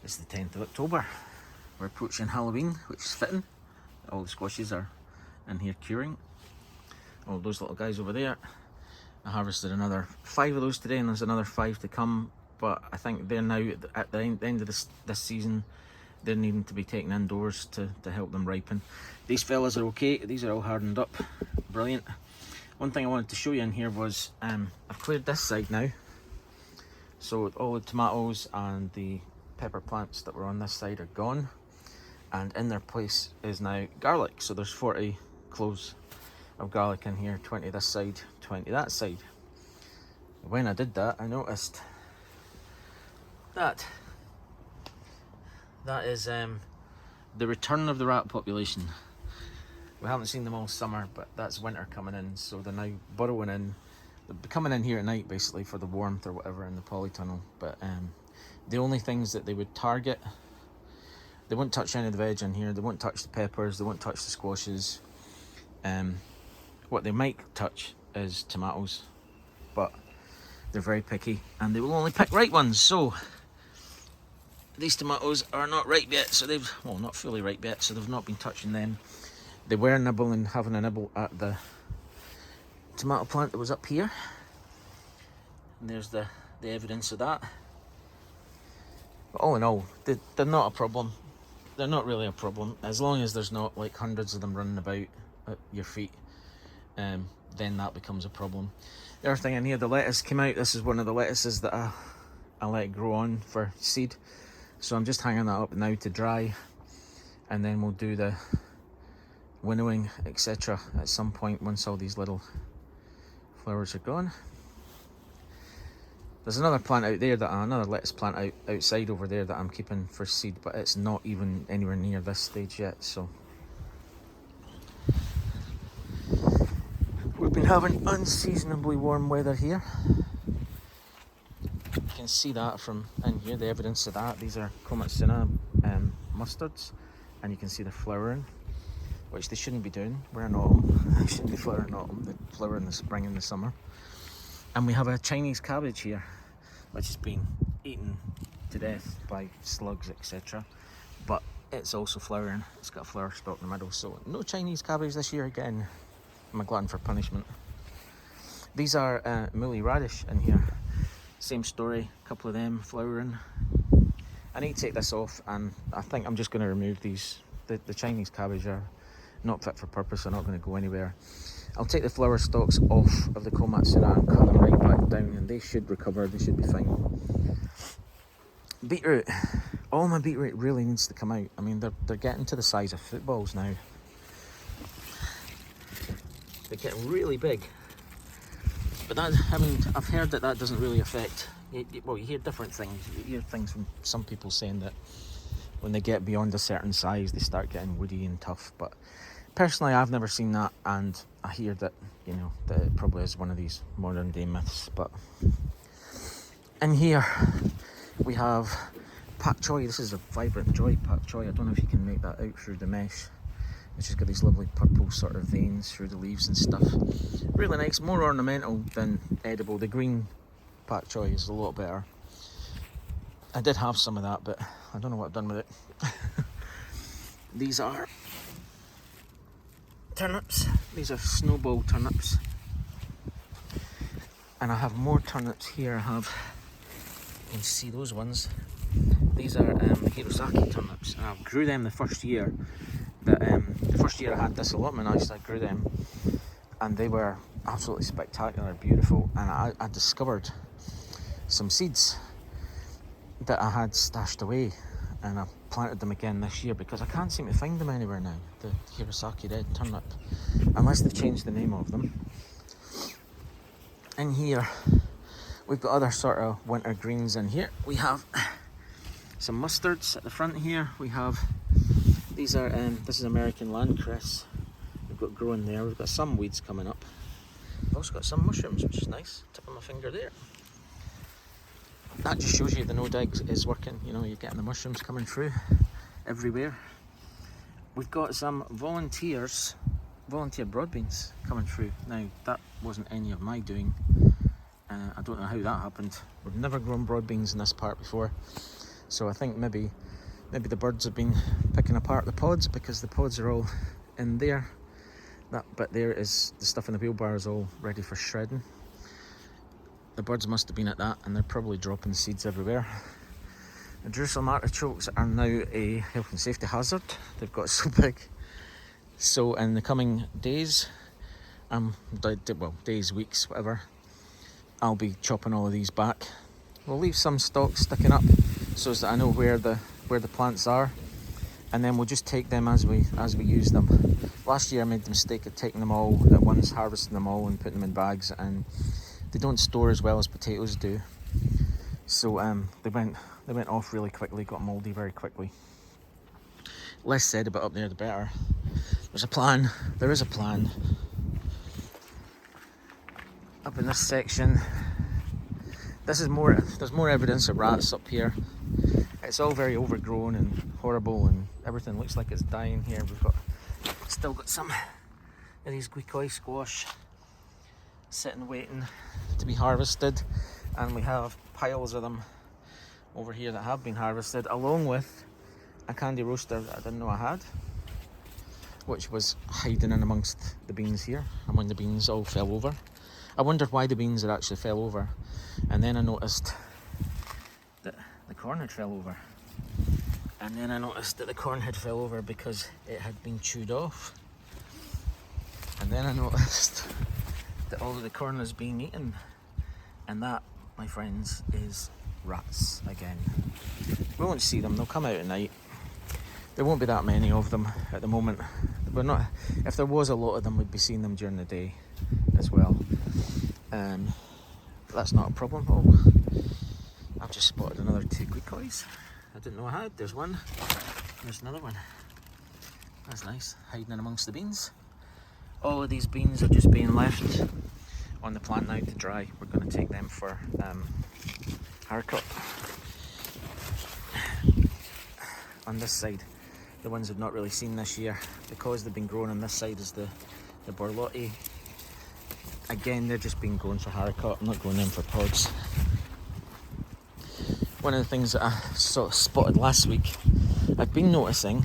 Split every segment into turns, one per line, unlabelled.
It's the 10th of October. We're approaching Halloween, which is fitting. All the squashes are in here curing. All those little guys over there. I harvested another 5 of those today, and there's another 5 to come. But I think they're now at the end of this season. They're needing to be taken indoors to help them ripen. These fellas are okay. These are all hardened up. Brilliant. One thing I wanted to show you in here was I've cleared this side now. So all the tomatoes and the pepper plants that were on this side are gone, and in their place is now garlic. So there's 40 cloves of garlic in here, 20 this side, 20 that side. When I did that, I noticed that is the return of the rat population. We haven't seen them all summer, but that's winter coming in, so they're now burrowing in. They're coming in here at night basically for the warmth or whatever in the polytunnel. But the only things that they would target, they won't touch any of the veg in here. They won't touch the peppers. They won't touch the squashes. What they might touch is tomatoes, but they're very picky and they will only pick ripe ones. So these tomatoes are not ripe yet, so they've, well, not fully ripe yet, so they've not been touching them. They were nibbling, having a nibble at the tomato plant that was up here, and there's the evidence of that. But all in all, they're not a problem. They're not really a problem, as long as there's not like hundreds of them running about at your feet. Then that becomes a problem. The other thing in here, the lettuce came out. This is one of the lettuces that I let grow on for seed, so I'm just hanging that up now to dry, and then we'll do the winnowing, etc. at some point once all these little flowers are gone. There's another plant out there, another lettuce plant outside over there that I'm keeping for seed, but it's not even anywhere near this stage yet. So we've been having unseasonably warm weather here. You can see that from in here, the evidence of that. These are Komatsuna mustards, and you can see they're flowering, which they shouldn't be doing. We're in autumn. They shouldn't be flowering in autumn. They flower in the spring and the summer. And we have a Chinese cabbage here, which has been eaten to death by slugs, etc. But it's also flowering. It's got a flower stalk in the middle. So no Chinese cabbage this year again. I'm a glutton for punishment. These are muly radish in here. Same story. A couple of them flowering. I need to take this off, and I think I'm just going to remove these. The Chinese cabbage are not fit for purpose. They're not going to go anywhere. I'll take the flower stalks off of the Komatsuna and cut them right back down, and they should recover. They should be fine. Beetroot. All my beetroot really needs to come out. I mean, they're getting to the size of footballs now. They're getting really big. But that, I mean, I've heard that doesn't really affect. Well, you hear different things. You hear things from some people saying that when they get beyond a certain size, they start getting woody and tough. But personally, I've never seen that, and I hear that, you know, that it probably is one of these modern day myths. But in here we have pak choy. This is a vibrant joy pak choy. I don't know if you can make that out through the mesh. It's just got these lovely purple sort of veins through the leaves and stuff. Really nice, more ornamental than edible. The green pak choy is a lot better. I did have some of that, but I don't know what I've done with it. These are turnips. These are snowball turnips. And I have more turnips here. You can see those ones. These are Hirosaki turnips. And I grew them the first year. The first year I had this allotment, I grew them, and they were absolutely spectacular, beautiful. And I discovered some seeds that I had stashed away, and I planted them again this year because I can't seem to find them anywhere now, the Hirosaki red turnip, unless they've changed the name of them. In here we've got other sort of winter greens in here. We have some mustards at the front here. We have, these are this is American landcress. We've got growing there. We've got some weeds coming up. We've also got some mushrooms, which is nice. Tip of my finger there. That just shows you the no dig is working. You know, you're getting the mushrooms coming through everywhere. We've got some volunteer broad beans coming through. Now, that wasn't any of my doing. I don't know how that happened. We've never grown broad beans in this part before. So I think maybe the birds have been picking apart the pods, because the pods are all in there. That bit there is the stuff in the wheelbarrow is all ready for shredding. The birds must have been at that, and they're probably dropping seeds everywhere. The Jerusalem artichokes are now a health and safety hazard. They've got so big. So in the coming days, days, weeks, whatever, I'll be chopping all of these back. We'll leave some stalks sticking up so that I know where the plants are, and then we'll just take them as we use them. Last year I made the mistake of taking them all at once, harvesting them all and putting them in bags, and they don't store as well as potatoes do. So they went off really quickly, got mouldy very quickly. Less said about up there the better. There is a plan. Up in this section, there's more evidence of rats up here. It's all very overgrown and horrible, and everything looks like it's dying here. We've still got some of these guicoi squash sitting waiting to be harvested, and we have piles of them over here that have been harvested, along with a candy roaster that I didn't know I had, which was hiding in amongst the beans here. And when the beans all fell over, I wondered why the beans had actually fell over, and then I noticed that the corn had fell over. And then I noticed that the corn had fell over because it had been chewed off. And then I noticed that all of the corn was being eaten. And that, my friends, is rats again. We won't see them, they'll come out at night. There won't be that many of them at the moment. If there was a lot of them, we'd be seeing them during the day as well. That's not a problem. Oh, I've just spotted another 2 guicois. I didn't know I had. There's one. There's another one. That's nice, hiding in amongst the beans. All of these beans are just being left on the plant now to dry. We're going to take them for haircut. On this side, the ones I've not really seen this year, because they've been growing on this side, is the borlotti. Again, they're just been going for haircut. I'm not going in for pods. One of the things that I sort of spotted last week, I've been noticing,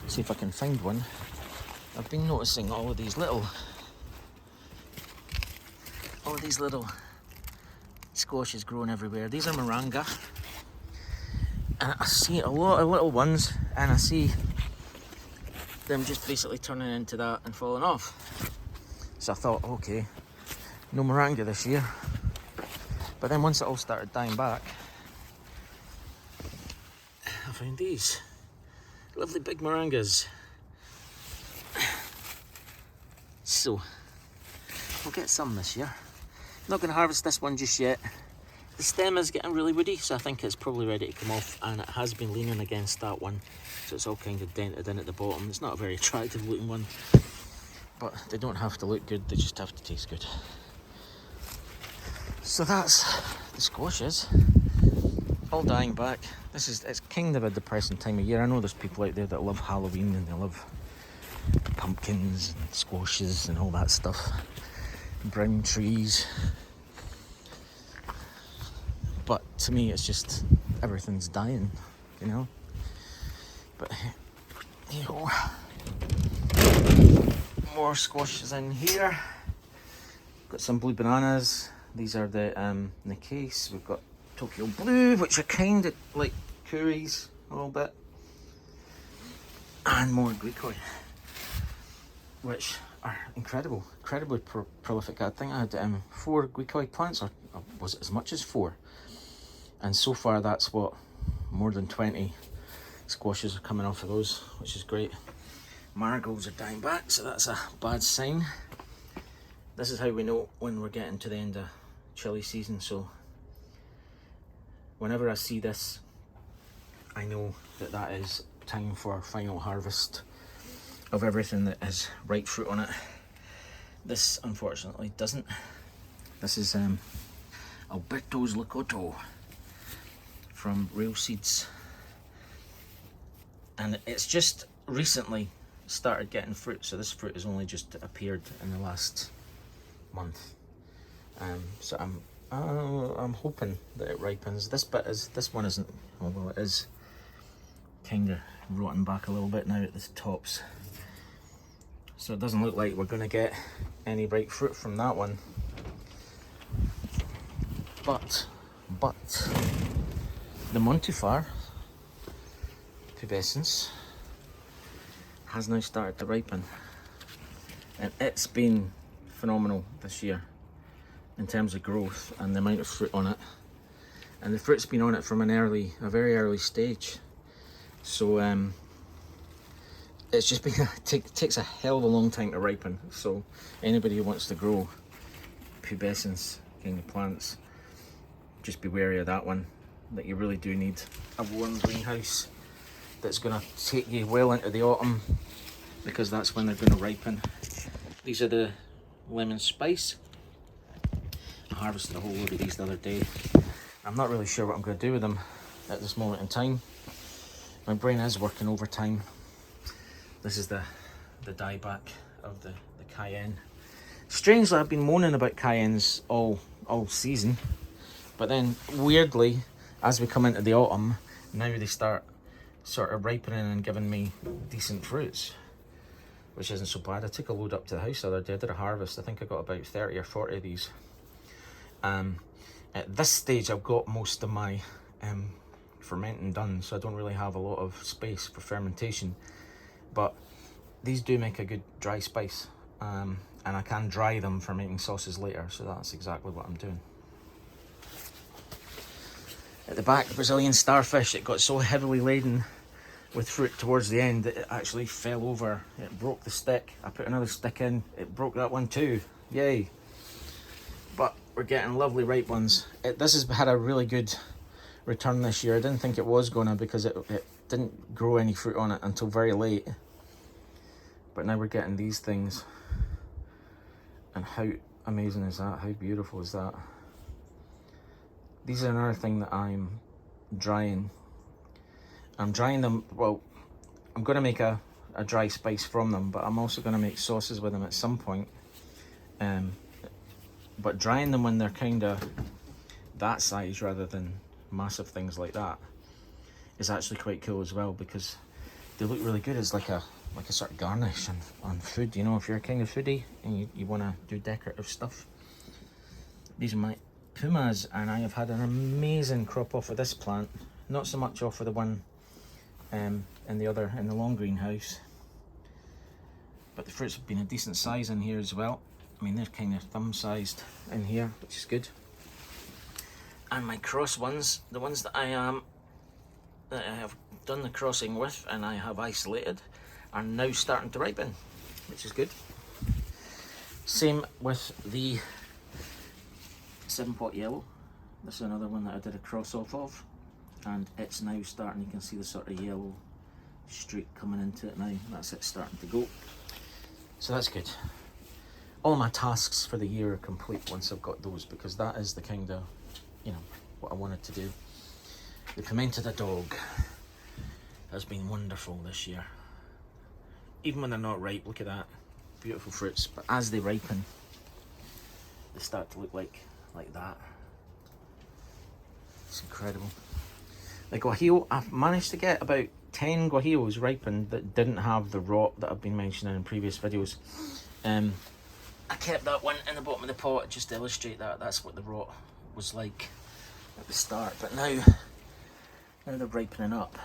see if I can find one, I've been noticing all of these little squashes growing everywhere. These are moranga, and I see a lot of little ones, and I see them just basically turning into that and falling off. So I thought, okay, no moranga this year. But then once it all started dying back, I found these lovely big morangas. So we'll get some this year. Not going to harvest this one just yet. The stem is getting really woody, so I think it's probably ready to come off, and it has been leaning against that one, so it's all kind of dented in at the bottom. It's not a very attractive looking one, but they don't have to look good, they just have to taste good. So that's the squashes, all dying back. It's kind of a depressing time of year. I know there's people out there that love Halloween and they love pumpkins and squashes and all that stuff, brown trees. But to me, it's just everything's dying, you know. But you know, more squashes in here. Got some blue bananas. These are the case. We've got Tokyo Blue, which are kind of like curries a little bit, and more guicoi, which are incredibly prolific. I think I had 4 guicoi plants, or was it as much as 4? And so far that's what, more than 20 squashes are coming off of those, which is great. Marigolds are dying back, so that's a bad sign. This is how we know when we're getting to the end of chilli season, so whenever I see this, I know that is time for final harvest of everything that has ripe fruit on it. This unfortunately doesn't. This is Alberto's Locoto from Real Seeds, and it's just recently started getting fruit, so this fruit has only just appeared in the last month. So I'm hoping that it ripens. This one isn't, although it is kind of rotten back a little bit now at the tops. So it doesn't look like we're going to get any ripe fruit from that one. But the Montifar pubescens has now started to ripen, and it's been phenomenal this year in terms of growth and the amount of fruit on it. And the fruit's been on it from a very early stage. So it's just been takes a hell of a long time to ripen. So anybody who wants to grow pubescens kind of plants, just be wary of that one. That you really do need a warm greenhouse that's going to take you well into the autumn, because that's when they're going to ripen. These are the lemon spice. I harvested a whole load of these the other day. I'm not really sure what I'm going to do with them at this moment in time. My brain is working overtime. This is the dieback of the cayenne. Strangely, I've been moaning about cayennes all season, but then weirdly, as we come into the autumn, now they start sort of ripening and giving me decent fruits, which isn't so bad. I took a load up to the house the other day. I did a harvest. I think I got about 30 or 40 of these. At this stage, I've got most of my fermenting done, so I don't really have a lot of space for fermentation. But these do make a good dry spice, and I can dry them for making sauces later, so that's exactly what I'm doing. At the back, Brazilian starfish, it got so heavily laden with fruit towards the end that it actually fell over. It broke the stick. I put another stick in, it broke that one too. Yay! But we're getting lovely ripe ones. This has had a really good return this year. I didn't think it was gonna, because it didn't grow any fruit on it until very late. But now we're getting these things. And how amazing is that? How beautiful is that? These are another thing that I'm drying. I'm drying them, well, I'm going to make a dry spice from them, but I'm also going to make sauces with them at some point. But drying them when they're kind of that size rather than massive things like that is actually quite cool as well, because they look really good as like a sort of garnish on food. You know, if you're a kind of foodie and you want to do decorative stuff. These are my pumas, and I have had an amazing crop off of this plant. Not so much off of the one in the long greenhouse, but the fruits have been a decent size in here as well. I mean, they're kind of thumb sized in here, which is good. And my cross ones, the ones that I have done the crossing with and I have isolated, are now starting to ripen, which is good. Same with the 7-pot yellow. This is another one that I did a cross off of, and it's now starting. You can see the sort of yellow streak coming into it now. That's it starting to go. So that's good. All my tasks for the year are complete once I've got those, because that is the kind of, you know, what I wanted to do. The pimentada dog has been wonderful this year. Even when they're not ripe, look at that. Beautiful fruits. But as they ripen, they start to look like that. It's incredible. The guajillo, I've managed to get about 10 guajillos ripened that didn't have the rot that I've been mentioning in previous videos. I kept that one in the bottom of the pot just to illustrate that. That's what the rot was like at the start. But now they're ripening up,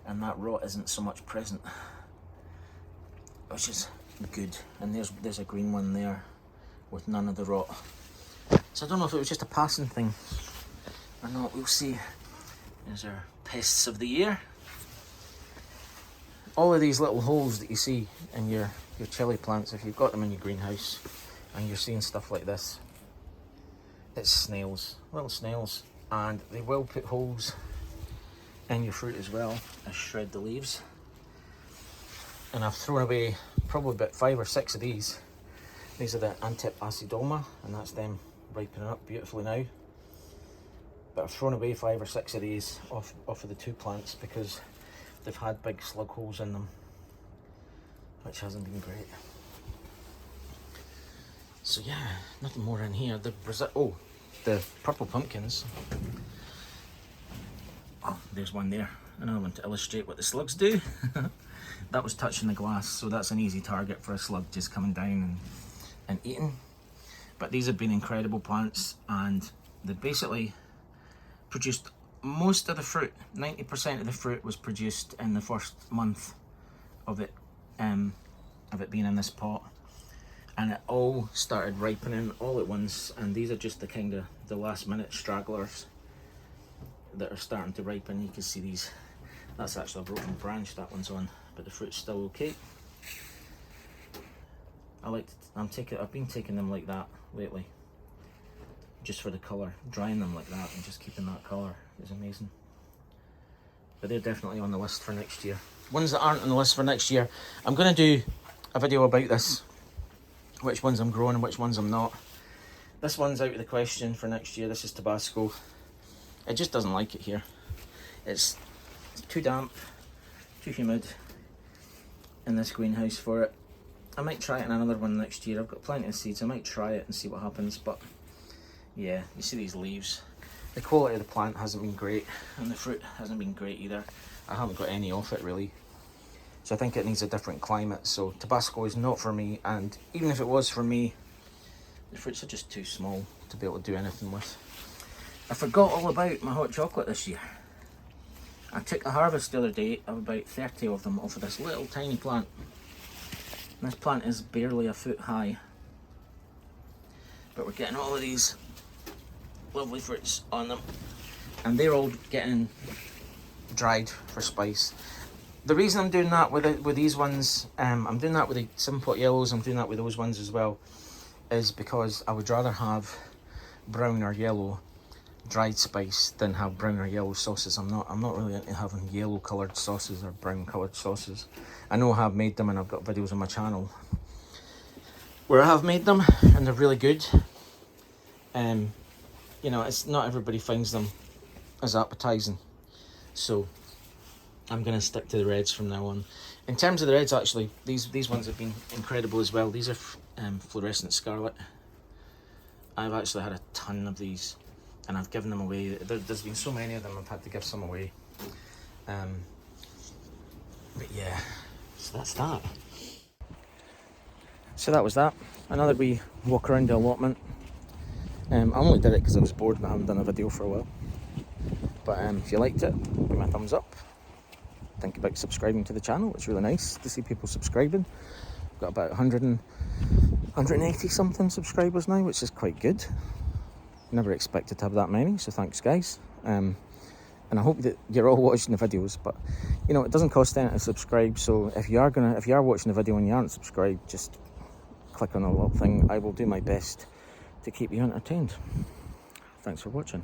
and that rot isn't so much present, which is good. And there's a green one there with none of the rot. So I don't know if it was just a passing thing or not. We'll see. There's our pests of the year. All of these little holes that you see in your chilli plants, if you've got them in your greenhouse and you're seeing stuff like this, it's snails, little snails, and they will put holes in your fruit as well as shred the leaves. And I've thrown away probably about 5 or 6 of these. These are the Antip acidoma, and that's them ripening up beautifully now. But I've thrown away 5 or 6 of these off of the 2 plants because they've had big slug holes in them, which hasn't been great. So yeah, nothing more in here. the purple pumpkins. Oh, there's one there. Another one to illustrate what the slugs do. That was touching the glass, so that's an easy target for a slug just coming down and eating. But these have been incredible plants, and they basically produced most of the fruit. 90% of the fruit was produced in the first month of it being in this pot, and it all started ripening all at once. And these are just the kind of the last minute stragglers that are starting to ripen. You can see these. That's actually a broken branch that one's on, but the fruit's still okay. I've been taking them like that lately, just for the colour. Drying them like that and just keeping that colour is amazing. But they're definitely on the list for next year. Ones that aren't on the list for next year, I'm going to do a video about this, which ones I'm growing and which ones I'm not. This one's out of the question for next year. This is Tabasco. It just doesn't like it here. It's too damp, too humid in this greenhouse for it. I might try it in another one next year. I've got plenty of seeds. I might try it and see what happens. But yeah, you see these leaves. The quality of the plant hasn't been great, and the fruit hasn't been great either. I haven't got any off it really. So I think it needs a different climate. So Tabasco is not for me, and even if it was for me, the fruits are just too small to be able to do anything with. I forgot all about my hot chocolate this year. I took a harvest the other day of about 30 of them off of this little tiny plant. And this plant is barely a foot high. But we're getting all of these lovely fruits on them. And they're all getting dried for spice. The reason I'm doing that with these ones, I'm doing that with the 7-pot yellows, I'm doing that with those ones as well, is because I would rather have brown or yellow dried spice than have brown or yellow sauces. I'm not really into having yellow coloured sauces or brown coloured sauces. I know I have made them, and I've got videos on my channel where I have made them and they're really good. You know, it's not everybody finds them as appetizing, so I'm going to stick to the reds from now on. In terms of the reds, actually, these ones have been incredible as well. These are fluorescent scarlet. I've actually had a ton of these, and I've given them away. There's been so many of them, I've had to give some away. But yeah, so that's that. So that was that. Another wee walk around the allotment. I only did it because I was bored and I haven't done a video for a while. But if you liked it, give me a thumbs up. Think about subscribing to the channel. It's really nice to see people subscribing. I've got about 180 something subscribers now, which is quite good. Never expected to have that many, so thanks guys. And I hope that you're all watching the videos, but you know, it doesn't cost anything to subscribe, so if you are watching the video and you aren't subscribed, just click on the little thing. I will do my best to keep you entertained. Thanks for watching.